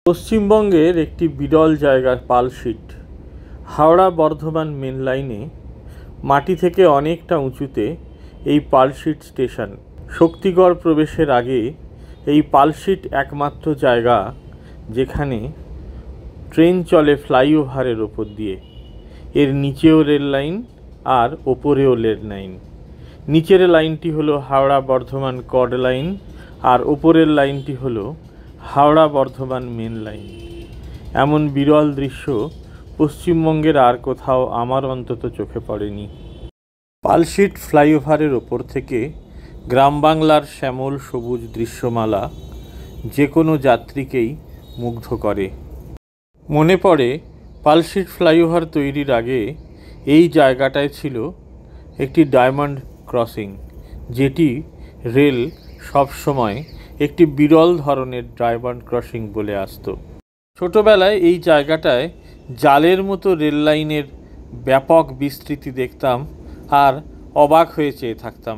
পশ্চিমবঙ্গের একটি বিরল জায়গা পালশিট। হাওড়া বর্ধমান মেন লাইনে মাটি থেকে অনেকটা উঁচুতে এই পালশিট স্টেশন। শক্তিগড় প্রবেশের আগে এই পালশিট একমাত্র জায়গা যেখানে ট্রেন চলে ফ্লাইওভারের ওপর দিয়ে। এর নিচেও রেল লাইন আর ওপরেও রেল লাইন। নিচের লাইনটি হলো হাওড়া বর্ধমান কর্ড লাইন আর ওপরের লাইনটি হলো হাওড়া বর্ধমান মেন লাইন। এমন বিরল দৃশ্য পশ্চিমবঙ্গের আর কোথাও আমার অন্তত চোখে পড়েনি। পালশিট ফ্লাইওভারের ওপর থেকে গ্রাম বাংলার শ্যামল সবুজ দৃশ্যমালা যে কোনো যাত্রীকেই মুগ্ধ করে। মনে পড়ে পালশিট ফ্লাইওভার তৈরির আগে এই জায়গাটায় ছিল একটি ডায়মন্ড ক্রসিং, যেটি রেল সবসময় একটি বিরল ধরনের ডায়মন্ড ক্রসিং বলে আসতো। ছোটোবেলায় এই জায়গাটায় জালের মতো রেল লাইনের ব্যাপক বিস্তৃতি দেখতাম আর অবাক হয়ে চেয়ে থাকতাম।